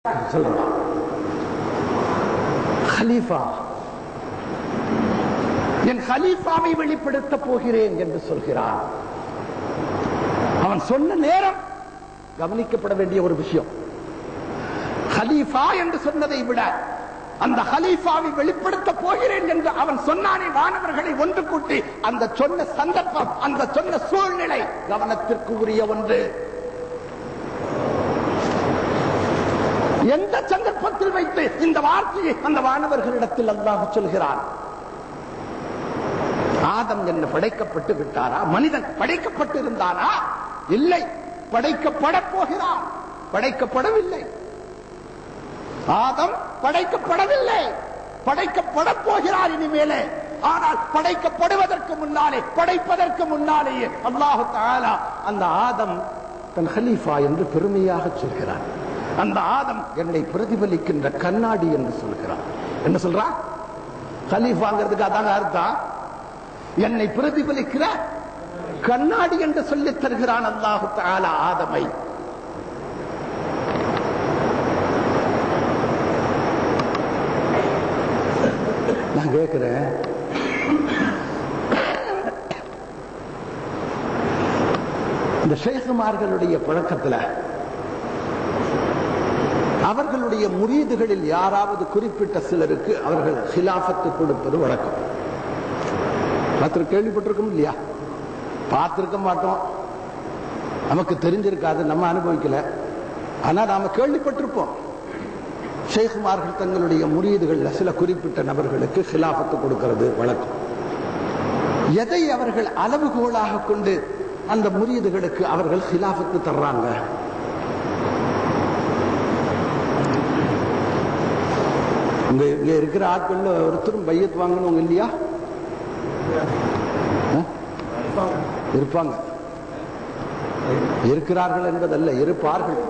சொல்றான் ஹலீஃபா, என் ஹலீஃபாவை வெளிப்படுத்த போகிறேன் என்று சொல்கிறான். அவன் சொன்ன நேரம் கவனிக்கப்பட வேண்டிய ஒரு விஷயம். ஹலீஃபா என்று சொன்னதை விட அந்த ஹலீஃபாவை வெளிப்படுத்த போகிறேன் என்று அவன் சொன்னானே, வானவர்களை ஒன்று கூட்டி அந்த சொன்ன சந்தர்ப்பம், அந்த சொன்ன சூழ்நிலை கவனத்திற்கு உரிய ஒன்று. எந்த சந்தர்ப்பத்தில் வைத்து இந்த வார்த்தையை அந்த வானவர்களிடத்தில் அல்லாஹ் சொல்கிறான்? ஆதம் என்ன படைக்கப்பட்டு விட்டாரா? மனிதன் படைக்கப்பட்டு இருந்தானா? இல்லை, படைக்கப்பட போகிறான். படைக்கப்படவில்லை. ஆதம் படைக்கப்படவில்லை, படைக்கப்பட போகிறார் இனிமேலே. ஆனால் படைக்கப்படுவதற்கு முன்னாலே, படைப்பதற்கு முன்னாலேயே அல்லாஹ் தஆலா அந்த ஆதம் தன் ஹலீஃபா என்று பெருமையாக சொல்கிறார். அந்த ஆதம் என்னை பிரதிபலிக்கின்ற கண்ணாடி என்று சொல்கிறார். என்ன சொல்றான்? ஹலீஃபாங்கிறதுக்கு அதாங்க அர்த்தம். என்னை பிரதிபலிக்கிற கண்ணாடி என்று சொல்லித் தருகிறான் அல்லாஹ் தஆலா ஆதமை. நான் கேட்கிறேன், இந்த ஷேகுமார்களுடைய பழக்கத்தில் அவர்களுடைய முரீதுகளில் யாராவது குறிப்பிட்ட சிலருக்கு அவர்கள் ஹிலாஃபத்து கொடுப்பது வழக்கம். கேள்விப்பட்டிருக்கோம் இல்லையா? பார்த்திருக்க மாட்டோம், நமக்கு தெரிஞ்சிருக்காது, நம்ம அனுபவிக்கல. ஆனா நாம கேள்விப்பட்டிருப்போம். ஷேகுமார்கள் தங்களுடைய முரீதுகள் சில குறிப்பிட்ட நபர்களுக்கு ஹிலாஃபத்து கொடுக்கிறது வழக்கம். எதை அவர்கள் அளவுகோலாக கொண்டு அந்த முரீதுகளுக்கு அவர்கள் ஹிலாஃபத்து தர்றாங்க? இங்க இருக்கிற ஆட்கள் ஒருத்தரும் பையத் வாங்கணும் இல்லையா? இருப்பாங்க, இருக்கிறார்கள் என்பதல்ல, இருப்பார்கள்.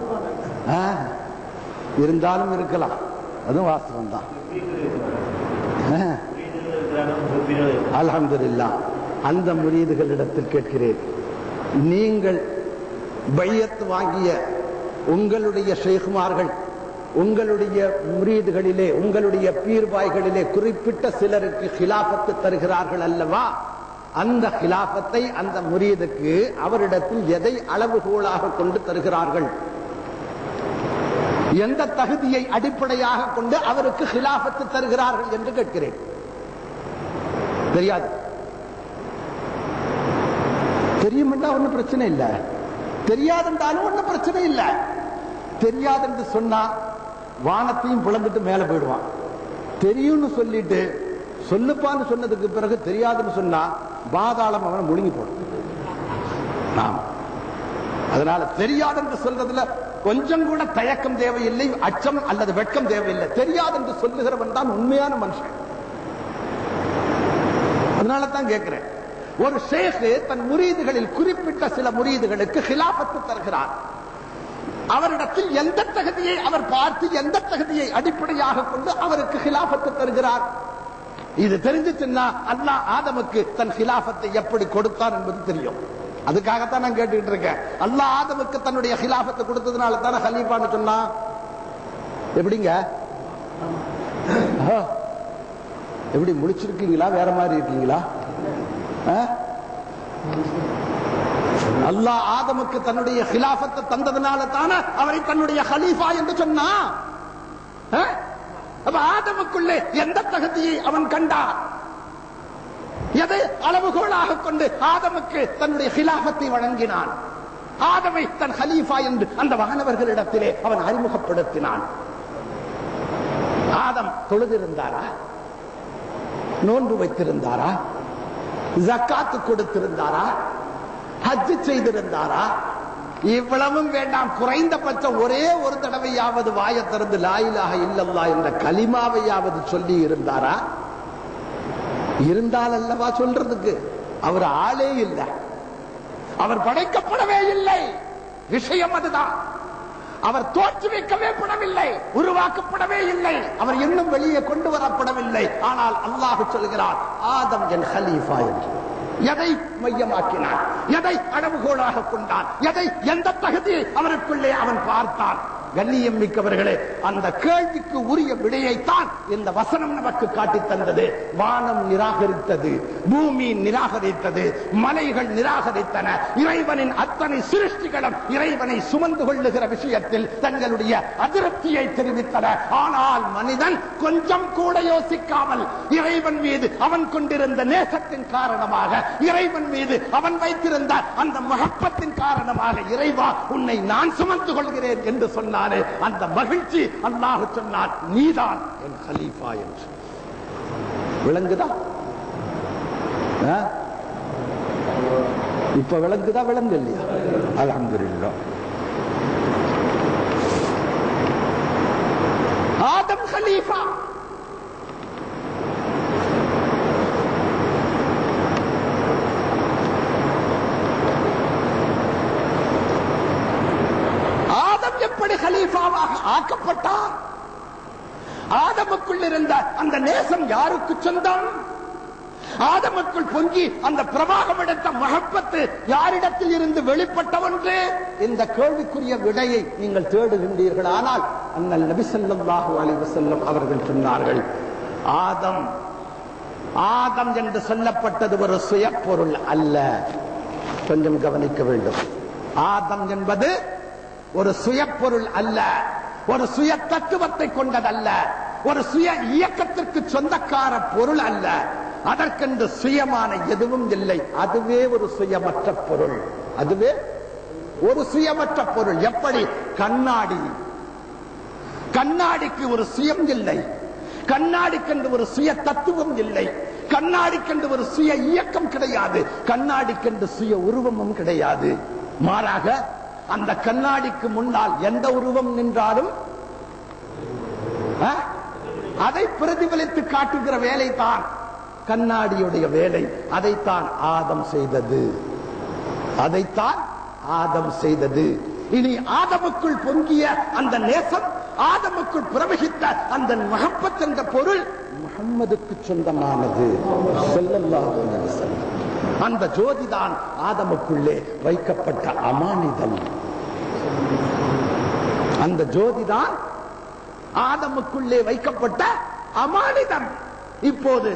இருந்தாலும் இருக்கலாம், அதுவும் வாஸ்தவம் தான். அல்ஹம்துலில்லாஹ். அந்த முரீதுகளிடத்தில் கேட்கிறேன், நீங்கள் பையத் வாங்கிய உங்களுடைய ஷேகுமார்கள், உங்களுடைய முரீதுகளிலே, உங்களுடைய பீர்பாய்களிலே குறிப்பிட்ட சிலருக்கு ஹிலாஃபத்து தருகிறார்கள் அல்லவா? அந்த ஹிலாஃபத்தை அந்த முரீதுக்கு அவரிடத்தில் எதை அளவுகோலாக கொண்டு தருகிறார்கள்? எந்த தகுதியை அடிப்படையாக கொண்டு அவருக்கு ஹிலாஃபத்து தருகிறார்கள் என்று கேட்கிறேன். தெரியாது. தெரியுமென்றா ஒன்னும் பிரச்சனை இல்லை, தெரியாதுன்றாலும் ஒன்னும் பிரச்சனை இல்லை. தெரியாது என்று சொன்னா வானத்தையும் பிளந்துட்டு மேல போயிடுவான். தெரியும்னு சொல்லிட்டு சொல்லுப்பான்னு சொன்னதுக்கு பிறகு தெரியாதுன்னு சொன்னா பாதாளம் அவனை முழுங்கி போடும். அதனால தெரியாது என்று சொல்றதுல கொஞ்சம் கூட தயக்கம் தேவையில்லை, அச்சம் அல்லது வெட்கம் தேவையில்லை. தெரியாது என்று சொல்லுகிறவன் தான் உண்மையான மனுஷன். அதனால தான் கேட்கிறேன், ஒரு ஷேக் தன் முரீதுகளில் குறிப்பிட்ட சில முரீதுகளுக்கு ஹிலாஃபத்து தருகிறார். அவரிடத்தில் எந்த தகுதியை அவர் பார்த்து, எந்த தகுதியை அடிப்படையாக கொண்டு அவருக்கு ஹிலாஃபத்து தருகிறார்? இது தெரிஞ்சுச்சுன்னா அல்லாஹ் ஆதமுக்கு தன் ஹிலாஃபத்தை எப்படி கொடுத்தான் என்பது தெரியும். அதுக்காகத்தான் நான் கேட்டுக்கிட்டு இருக்கேன். அல்லாஹ் ஆதமுக்கு தன்னுடைய ஹிலாஃபத்தை கொடுத்ததுனால தானே ஹலீஃபான்னு சொன்னா. எப்படிங்க? எப்படி முடிச்சிருக்கீங்களா, வேற மாதிரி இருக்கீங்களா? அல்லாஹ் ஆதமுக்கு தன்னுடைய ஹிலாஃபத்தை தந்ததுனால தானே அவரை தன்னுடைய ஹலீஃபா என்று சொன்னா. ஆதமுக்குள்ளே எந்த தகுதியை அவன் கண்டார்? எதை அளவுகோலாக கொண்டு ஆதமுக்கு தன்னுடைய ஹிலாஃபத்தை வழங்கினான்? ஆதமை தன் ஹலீஃபா என்று அந்த வானவர்களிடத்திலே அவன் அறிமுகப்படுத்தினான். ஆதம் தொழுதிருந்தாரா? நோன்பு வைத்திருந்தாரா? ஜக்காத்து கொடுத்திருந்தாரா? ஹஜ் செய்திருந்தாரா? இவ்வளவும் வேண்டாம், குறைந்தபட்சம் ஒரே ஒரு தடவையாவது வாயை திறந்து லா இலாஹ இல்லல்லாஹ் என்ற கலிமாவையாவது சொல்லி இருந்தாரா? இருந்தால் அல்லவா சொல்றதுக்கு. அவர் ஆளே இல்லை, அவர் படைக்கப்படவே இல்லை. விஷயம் அதுதான். அவர் தோற்றுவிக்கவே படவில்லை, உருவாக்கப்படவே இல்லை, அவர் இன்னும் வெளியே கொண்டு வரப்படவில்லை. ஆனால் அல்லாஹ் சொல்கிறார், ஆதம் என் ஹலீஃபா என்று. எதை மையமாக்கினான்? எதை அளவுகோலாக கொண்டான்? எதை, எந்த தகுதியை அவருக்குள்ளே அவன் பார்த்தான்? கண்ணியம் மிக்கவர்களே, அந்த கேள்விக்கு உரிய விடையைத்தான் இந்த வசனம் நமக்கு காட்டித் தந்தது. வானம் நிராகரித்தது, பூமி நிராகரித்தது, மலைகள் நிராகரித்தன. இறைவனின் அத்தனை சிருஷ்டிகளும் இறைவனை சுமந்து கொள்ளுகிற விஷயத்தில் தங்களுடைய அதிருப்தியை தெரிவித்தன. ஆனால் மனிதன் கொஞ்சம் கூட யோசிக்காமல் இறைவன் மீது அவன் கொண்டிருந்த நேசத்தின் காரணமாக, இறைவன் மீது அவன் வைத்திருந்த அந்த மஹப்பத்தின் காரணமாக, இறைவா உன்னை நான் சுமந்து கொள்கிறேன் என்று சொன்னானே, அந்த மகிழ்ச்சி அல்லாஹ் சொன்னான், நீதான் என் கலீஃபா என்று. விளங்குதா? இப்ப விளங்குதா? விளங்கு இல்லையா? அல்ஹம்துலில்லாஹ். ஆதம் கலீஃபா. ஆதம் எப்படி கலீஃபாவாக ஆக்கப்பட்டார்? ஆதமுக்குள் இருந்த அந்த நேசம் யாருக்கு சொந்தம்? ஆதமுக்குள் பொங்கி அந்த பிரவாகம் எடுத்த மஹப்பத்து யாரிடத்தில் இருந்து வெளிப்பட்ட ஒன்று? இந்த கேள்விக்குரிய விடையை நீங்கள் தேடுகின்றீர்கள். ஆனால் அண்ணல் நபி ஸல்லல்லாஹு அலைஹி வஸல்லம் அவர்கள் சொன்னார்கள், ஆதம் ஆதம் என்று சொல்லப்பட்டது ஒரு சுயப்பொருள் அல்ல. கொஞ்சம் கவனிக்க வேண்டும். ஆதம் என்பது ஒரு சுயப்பொருள் அல்ல, ஒரு சுய தத்துவத்தை கொண்டதல்ல, ஒரு சுய இயக்கத்திற்கு சொந்தக்கார பொருள் அல்ல. அதற்கென்று சுயமான எதுவும் இல்லை. அதுவே ஒரு சுயமற்ற பொருள். அதுவே ஒரு சுயமற்ற பொருள். எப்படி? கண்ணாடி. கண்ணாடிக்கு ஒரு சுயம் இல்லை, கண்ணாடிக்கென்று ஒரு சுய தத்துவம் இல்லை, கண்ணாடிக்கென்று ஒரு சுய இயக்கம் கிடையாது, கண்ணாடிக்கென்று சுய உருவமும் கிடையாது. மாறாக அந்த கண்ணாடிக்கு முன்னால் எந்த உருவம் நின்றாலும் அதை பிரதிபலித்து காட்டுகிற வேலை தான் கண்ணாடியுடைய வேலை. அதைத்தான் ஆதம் செய்தது. அதைத்தான் ஆதம் செய்தது. இனி ஆதமுக்குள் பொங்கிய அந்த நேசம், ஆதமுக்குள் பிரவகித்த அந்த மஹப்பத் என்ற பொருள் முஹம்மதுக்கு சொந்தமானது. ஸல்லல்லாஹு அலைஹி வஸல்லம். அந்த ஜோதிதான் ஆதமுக்குள்ளே வைக்கப்பட்ட அமானிதம். அந்த ஜோதிதான் ஆதமுக்குள்ளே வைக்கப்பட்ட அமானிதம். இப்போது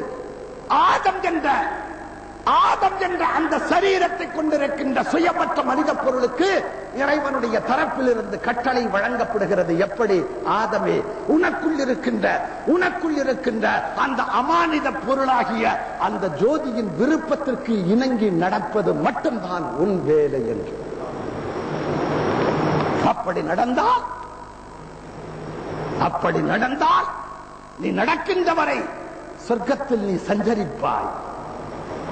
ஆதம் என்ற அந்த சரீரத்தை கொண்டிருக்கின்ற சுயமற்ற மனித பொருளுக்கு இறைவனுடைய தரப்பில் இருந்து கட்டளை வழங்கப்படுகிறது. எப்படி? ஆதமே, உனக்குள் இருக்கின்ற அந்த அமானித பொருளாகிய அந்த ஜோதியின் விருப்பத்திற்கு இணங்கி நடப்பது மட்டும்தான் உன் வேலை என்று. அப்படி நடந்தால் நீ நடக்கின்ற வரை சொர்க்கத்தில் நீ சஞ்சரிப்பாய்.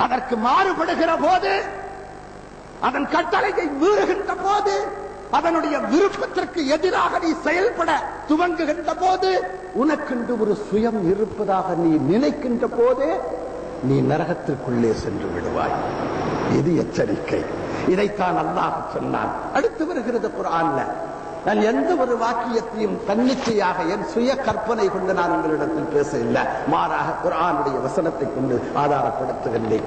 அதற்கு மாறுபடுகிற போது, அதன் கட்டளையை மீறுகின்ற போது, அதனுடைய விருப்பத்திற்கு எதிராக நீ செயல்பட துவங்குகின்ற போது, உனக்கென்று ஒரு சுயம் இருப்பதாக நீ நினைக்கின்ற போதே நீ நரகத்திற்குள்ளே சென்று விடுவாய். இது எச்சரிக்கை. இதைத்தான் அல்லாஹ் சொன்னான். அடுத்து வருகிறது குர்ஆன்ல. நான் எந்த ஒரு வாக்கியத்தையும் தன்னிச்சையாக என் சுய கற்பனை கொண்டு நான் உங்களிடத்தில் பேச இல்லை, மாறாக குர்ஆனுடைய வசனத்தை கொண்டு ஆதாரப்படுத்துகின்றேன்.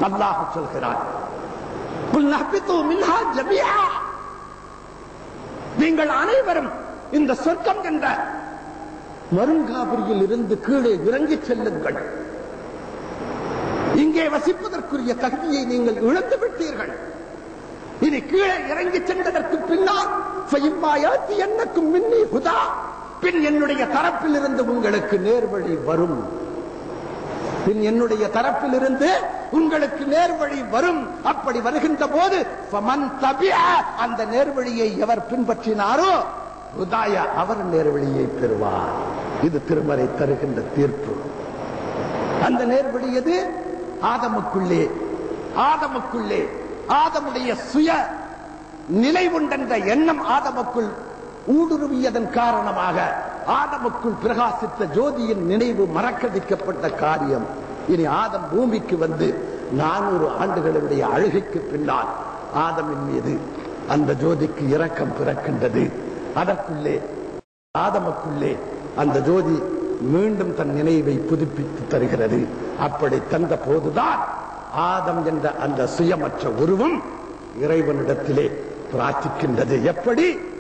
அல்லாஹ் சொல்கிறான், நீங்கள் அனைவரும் இந்த சொர்க்கம் என்ற மருங்காபுரியில் இருந்து கீழே இறங்கி செல்லுங்கள். இங்கே வசிப்பதற்குரிய தகுதியை நீங்கள் இழந்து விட்டீர்கள். இனி கீழே இறங்கி சென்றதற்கு பின்னால் பின் என்னுடைய தரப்பில் இருந்து உங்களுக்கு நேர்வழி வரும். என்னுடைய தரப்பில் இருந்து உங்களுக்கு நேர்வழி வரும். அப்படி வருகின்ற போது அந்த நேர்வழியை எவர் பின்பற்றினாரோ அவர் நேர்வழியை பெறுவார். இது திருமறை தருகின்ற தீர்ப்பு. அந்த நேர்வழி எது? ஆதமுக்குள்ளே ஆதமுடைய சுய நிலை உண்டென்ற எண்ணம் ஆதமுக்குள் ஊடுருவியதன் காரணமாக ஆதமுக்குள் பிரகாசித்த ஜோதியின் நினைவு மறக்கடிக்கப்பட்ட காரியம். இனி ஆதம் பூமிக்கு வந்து 400 ஆண்டுகளுடைய அழுகைக்கு பின்னால் ஆதமின் மீது அந்த ஜோதிக்கு இரக்கம் பிறக்கின்றது. அதற்குள்ளே ஆதமுக்குள்ளே அந்த ஜோதி மீண்டும் தன் நினைவை புதுப்பித்து தருகிறது. அப்படி தந்த போதுதான் ஆதம் என்ற அந்த சுயமற்ற உருவம் இறைவனிடத்திலே பிரார்த்திக்கின்றது. எப்படி?